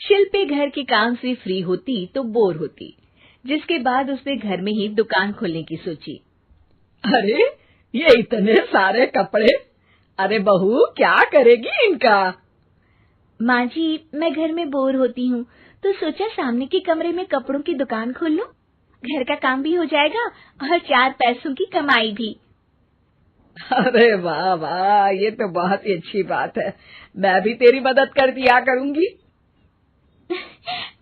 शिल्पी घर के काम से फ्री होती तो बोर होती, जिसके बाद उसने घर में ही दुकान खोलने की सोची। अरे ये इतने सारे कपड़े, अरे बहू क्या करेगी इनका? माँ जी, मैं घर में बोर होती हूँ तो सोचा सामने के कमरे में कपड़ों की दुकान खोल लूं। घर का काम भी हो जाएगा और 4 पैसों की कमाई भी। अरे वाह वाह, ये तो बहुत ही अच्छी बात है। मैं भी तेरी मदद कर दिया करूंगी।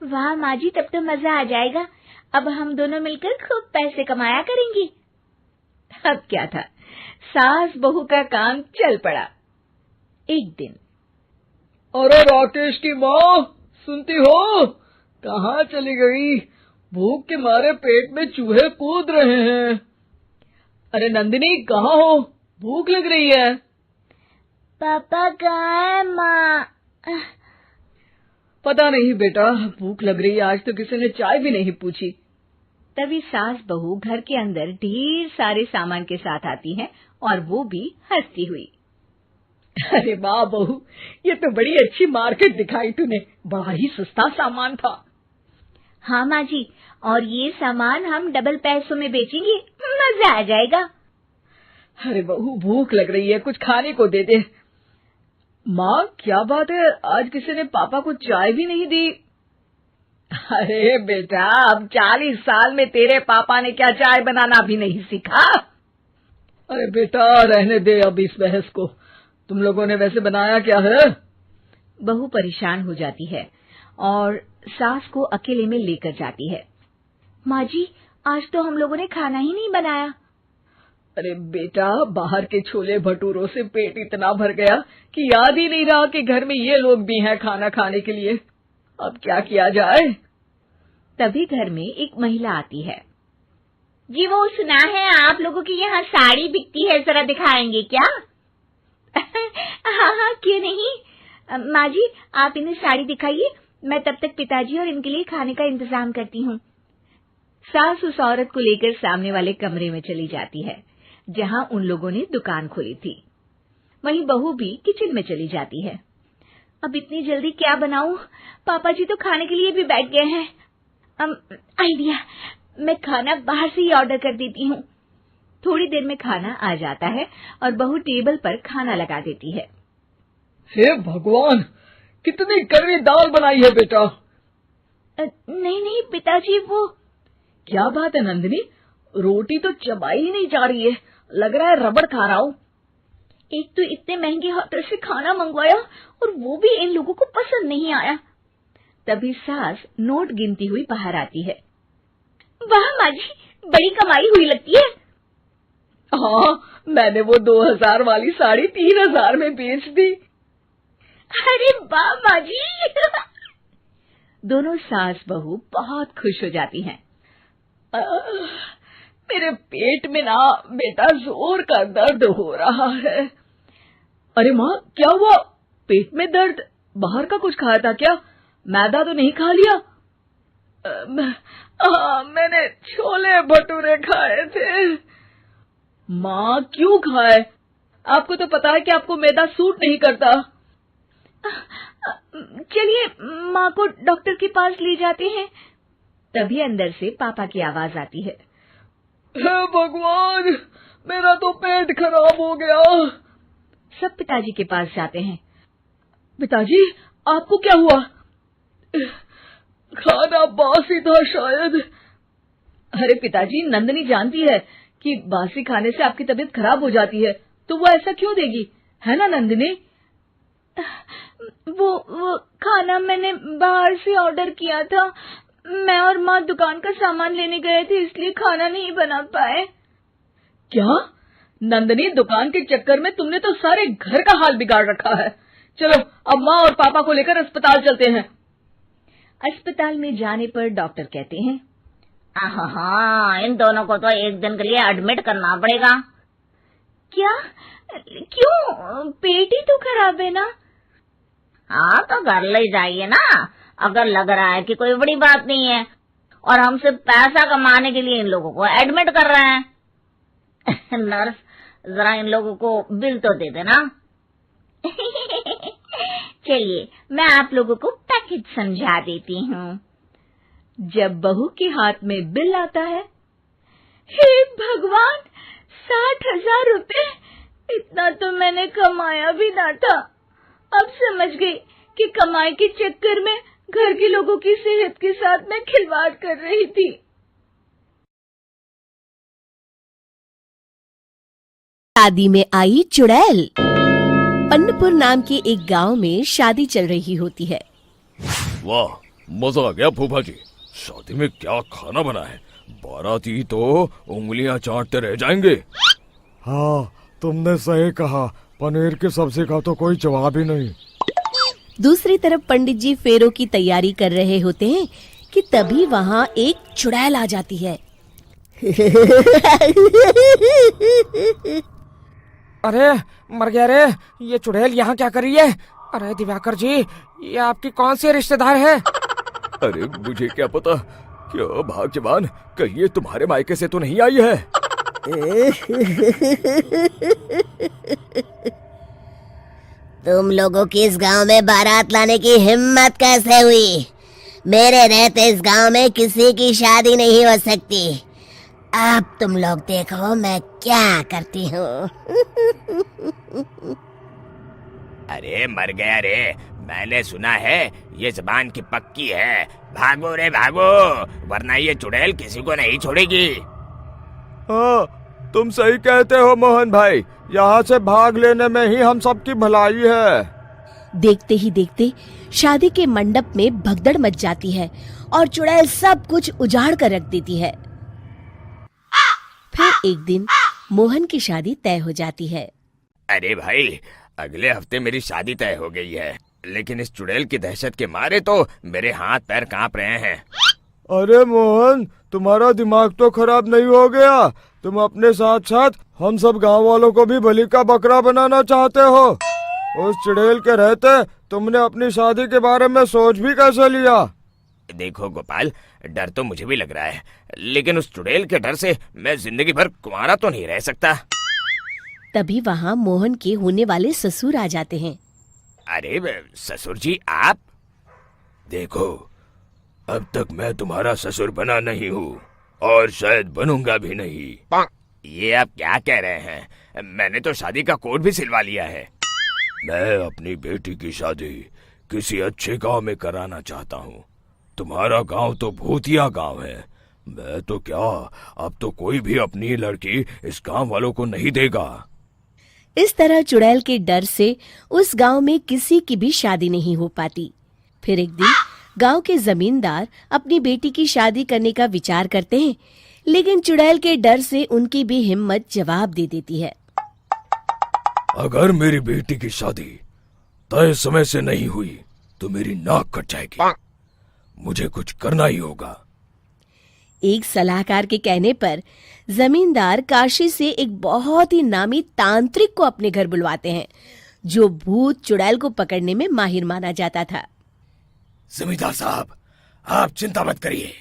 वाह माँ जी, तब तो मजा आ जाएगा। अब हम दोनों मिलकर खूब पैसे कमाया करेंगे। अब क्या था, सास बहू का काम चल पड़ा। एक दिन, अरे राकेश की माँ, सुनती हो? कहाँ चली गई? भूख के मारे पेट में चूहे कूद रहे हैं। अरे नंदिनी, कहाँ हो? भूख लग रही है। पापा कहाँ है माँ? पता नहीं बेटा, भूख लग रही है। आज तो किसी ने चाय भी नहीं पूछी। तभी सास बहू घर के अंदर ढेर सारे सामान के साथ आती हैं और वो भी हंसती हुई। अरे वाह बहू, ये तो बड़ी अच्छी मार्केट दिखाई तूने। बड़ा ही सस्ता सामान था। हाँ माँ जी, और ये सामान हम डबल पैसों में बेचेंगे, मजा आ जाएगा। अरे बहू, भूख लग रही है, कुछ खाने को दे दे। माँ क्या बात है, आज किसी ने पापा को चाय भी नहीं दी? अरे बेटा, अब 40 साल में तेरे पापा ने क्या चाय बनाना भी नहीं सीखा? अरे बेटा रहने दे अब इस बहस को। तुम लोगों ने वैसे बनाया क्या है? बहू परेशान हो जाती है और सास को अकेले में लेकर जाती है। माँ जी, आज तो हम लोगों ने खाना ही नहीं बनाया। अरे बेटा, बाहर के छोले भटूरों से पेट इतना भर गया कि याद ही नहीं रहा कि घर में ये लोग भी हैं खाना खाने के लिए। अब क्या किया जाए? तभी घर में एक महिला आती है। जी, वो सुना है आप लोगों के यहाँ साड़ी बिकती है, जरा दिखाएंगे क्या? हाँ हाँ, क्यों नहीं। माँ जी, आप इन्हें साड़ी दिखाइए, मैं तब तक पिताजी और इनके लिए खाने का इंतजाम करती हूँ। सास उस औरत को लेकर सामने वाले कमरे में चली जाती है जहाँ उन लोगों ने दुकान खोली थी। वहीं बहू भी किचन में चली जाती है। अब इतनी जल्दी क्या बनाऊं? पापा जी तो खाने के लिए भी बैठ गए हैं। आइडिया, मैं खाना बाहर से ही ऑर्डर कर देती हूँ। थोड़ी देर में खाना आ जाता है और बहू टेबल पर खाना लगा देती है। हे भगवान, कितनी कड़वी दाल बनाई है बेटा। नहीं नहीं पिताजी, वो क्या बात है नंदिनी, रोटी तो चबाई ही नहीं जा रही है, लग रहा है रबड़ खा रहा हूँ। एक तो इतने महंगे होटल से खाना मंगवाया और वो भी इन लोगों को पसंद नहीं आया। तभी सास नोट गिनती हुई बाहर आती है। वाह माँ जी, बड़ी कमाई हुई लगती है। हाँ, मैंने वो 2000 वाली साड़ी 3000 में बेच दी। अरे वाह माँ जी। दोनों सास बहू बहुत खुश हो जाती हैं। मेरे पेट में ना बेटा जोर का दर्द हो रहा है। अरे माँ, क्या हुआ? पेट में दर्द? बाहर का कुछ खाया था क्या? मैदा तो नहीं खा लिया? मैंने छोले भटूरे खाए थे। माँ क्यों खाए? आपको तो पता है कि आपको मैदा सूट नहीं करता। चलिए माँ को डॉक्टर के पास ले जाते हैं। तभी अंदर से पापा की आवाज आती है। हे भगवान, मेरा तो पेट खराब हो गया। सब पिताजी के पास जाते हैं। पिताजी, आपको क्या हुआ? खाना बासी था शायद। अरे पिताजी, नंदिनी जानती है कि बासी खाने से आपकी तबीयत खराब हो जाती है, तो वो ऐसा क्यों देगी, है ना नंदिनी? वो खाना मैंने बाहर से ऑर्डर किया था। मैं और माँ दुकान का सामान लेने गए थे, इसलिए खाना नहीं बना पाए। क्या नंदिनी, दुकान के चक्कर में तुमने तो सारे घर का हाल बिगाड़ रखा है। चलो अब माँ और पापा को लेकर अस्पताल चलते हैं। अस्पताल में जाने पर डॉक्टर कहते हैं, हाँ, इन दोनों को तो एक दिन के लिए एडमिट करना पड़ेगा। क्या? क्यों? पेट ही तो खराब है ना। हाँ, तो घर ले जाइए ना, अगर लग रहा है कि कोई बड़ी बात नहीं है और हम सिर्फ पैसा कमाने के लिए इन लोगों को एडमिट कर रहे हैं। नर्स, जरा इन लोगों को बिल तो दे देना। चलिए, मैं आप लोगों को पैक हित समझा देती हूँ। जब बहू के हाथ में बिल आता है, हे भगवान, 60,000 रुपए! इतना तो मैंने कमाया भी ना था। अब समझ गई कि कमाई के चक्कर में घर के लोगों की सेहत के साथ मैं खिलवाड़ कर रही थी। शादी में आई चुड़ैल। पन्नपुर नाम के एक गांव में शादी चल रही होती है। वाह, मजा आ गया फूफा जी। शादी में क्या खाना बना है, बाराती तो उंगलियां चाटते रह जाएंगे। हाँ, तुमने सही कहा, पनीर की सब्जी का तो कोई जवाब ही नहीं। दूसरी तरफ पंडित जी फेरों की तैयारी कर रहे होते हैं कि तभी वहाँ एक चुड़ैल आ जाती है। अरे मर गया रे, ये चुड़ैल यहाँ क्या कर रही है? अरे दिवाकर जी, ये आपकी कौन सी रिश्तेदार है? अरे मुझे क्या पता, क्या भाग्यवान, कहीं ये तुम्हारे मायके से तो नहीं आई है। तुम लोगों की इस गांव में बारात लाने की हिम्मत कैसे हुई? मेरे रहते इस गांव में किसी की शादी नहीं हो सकती। अब तुम लोग देखो मैं क्या करती हूँ। अरे मर गया रे, मैंने सुना है ये जबान की पक्की है। भागो रे भागो, वरना ये चुड़ैल किसी को नहीं छोड़ेगी। हाँ, तुम सही कहते हो मोहन भाई, यहाँ से भाग लेने में ही हम सबकी भलाई है। देखते ही देखते शादी के मंडप में भगदड़ मच जाती है और चुड़ैल सब कुछ उजाड़ कर रख देती है। फिर एक दिन मोहन की शादी तय हो जाती है। अरे भाई, अगले हफ्ते मेरी शादी तय हो गई है, लेकिन इस चुड़ैल की दहशत के मारे तो मेरे हाथ पैर कांप रहे हैं। अरे मोहन, तुम्हारा दिमाग तो खराब नहीं हो गया? तुम अपने साथ साथ हम सब गांव वालों को भी बलि का बकरा बनाना चाहते हो? उस चुड़ैल के रहते तुमने अपनी शादी के बारे में सोच भी कैसे लिया? देखो गोपाल, डर तो मुझे भी लग रहा है, लेकिन उस चुड़ैल के डर से मैं जिंदगी भर कुंवारा तो नहीं रह सकता। तभी वहाँ मोहन के होने वाले ससुर आ जाते हैं। अरे ससुर जी, आप? देखो, अब तक मैं तुम्हारा ससुर बना नहीं हूँ और शायद बनूंगा भी नहीं। ये आप क्या कह रहे हैं? मैंने तो शादी का कोड भी सिलवा लिया है। मैं अपनी बेटी की शादी किसी अच्छे गांव में कराना चाहता हूँ। तुम्हारा गांव तो भूतिया गांव है। मैं तो क्या, अब तो कोई भी अपनी लड़की इस गांव वालों को नहीं देगा। इस तरह चुड़ैल के डर से उस गांव में किसी की भी शादी नहीं हो पाती। फिर एक दिन गांव के जमींदार अपनी बेटी की शादी करने का विचार करते हैं, लेकिन चुड़ैल के डर से उनकी भी हिम्मत जवाब दे देती है। अगर मेरी बेटी की शादी तय समय से नहीं हुई तो मेरी नाक कट जाएगी। मुझे कुछ करना ही होगा। एक सलाहकार के कहने पर जमींदार काशी से एक बहुत ही नामी तांत्रिक को अपने घर बुलवाते हैं, जो भूत चुड़ैल को पकड़ने में माहिर माना जाता था। जमींदार साहब, आप चिंता मत करिए।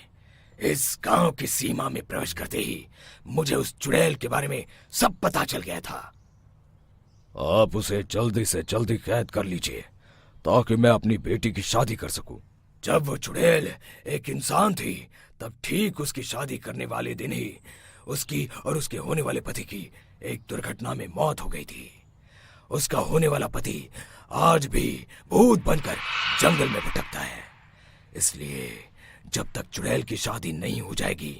इस गांव की सीमा में प्रवेश करते ही मुझे उस चुड़ैल के बारे में सब पता चल गया था। आप उसे जल्दी से जल्दी कैद कर लीजिए ताकि मैं अपनी बेटी की शादी कर सकूं। जब वो चुड़ैल एक इंसान थी, तब ठीक उसकी शादी करने वाले दिन ही उसकी और उसके होने वाले पति की एक दुर्घटना में मौत हो गई थी। उसका होने वाला पति आज भी भूत बनकर जंगल में भटकता है। इसलिए जब तक चुड़ैल की शादी नहीं हो जाएगी,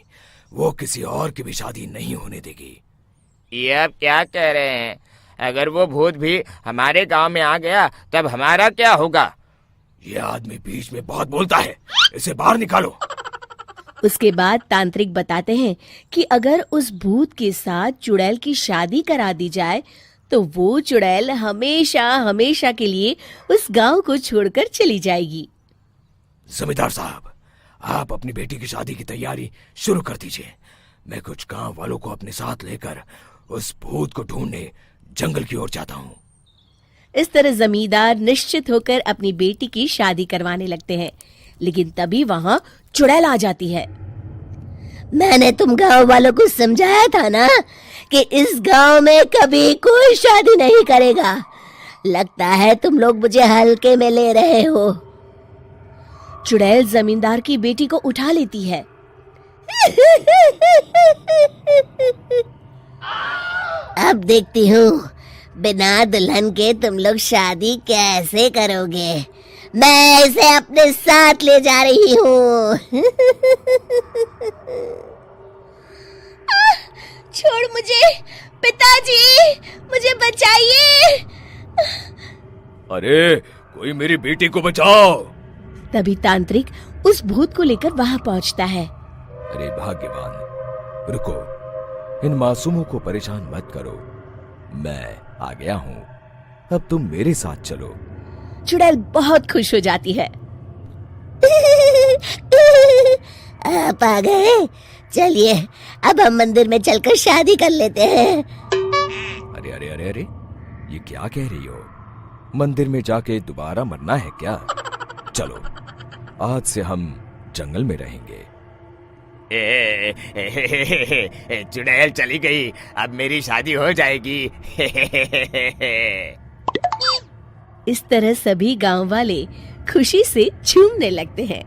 वो किसी और की भी शादी नहीं होने देगी। ये आप क्या कह रहे हैं? अगर वो भूत भी हमारे गांव में आ गया तब हमारा क्या होगा? ये आदमी बीच में बहुत बोलता है, इसे बाहर निकालो। उसके बाद तांत्रिक बताते हैं कि अगर उस भूत के साथ चुड़ैल की शादी करा दी जाए तो वो चुड़ैल हमेशा हमेशा के लिए उस गांव को छोड़कर चली जाएगी। जमींदार साहब, आप अपनी बेटी की शादी की तैयारी शुरू कर दीजिए। मैं कुछ गांव वालों को अपने साथ लेकर उस भूत को ढूंढने जंगल की ओर जाता हूँ। इस तरह जमींदार निश्चित होकर अपनी बेटी की शादी करवाने लगते हैं, लेकिन तभी वहाँ चुड़ैल आ जाती है। मैंने तुम गांव वालों को समझाया था ना कि इस गांव में कभी कोई शादी नहीं करेगा। लगता है तुम लोग मुझे हल्के में ले रहे हो। चुड़ैल जमींदार की बेटी को उठा लेती है। अब देखती हूँ बिना दुल्हन के तुम लोग शादी कैसे करोगे। मैं इसे अपने साथ ले जा रही हूँ। छोड़ मुझे, पिताजी, मुझे बचाइए। अरे कोई मेरी बेटी को बचाओ। तभी तांत्रिक उस भूत को लेकर वहां पहुंचता है। अरे भाग्यवान, रुको, इन मासूमों को परेशान मत करो, मैं आ गया हूँ, अब तुम मेरे साथ चलो। चुड़ैल बहुत खुश हो जाती है। आप आ गए, चलिए अब हम मंदिर में चलकर शादी कर लेते हैं। अरे अरे अरे अरे, ये क्या कह रही हो? मंदिर में जाके दोबारा मरना है क्या? चलो, आज से हम जंगल में रहेंगे। चुड़ैल चली गई, अब मेरी शादी हो जाएगी। इस तरह सभी गांव वाले खुशी से झूमने लगते हैं।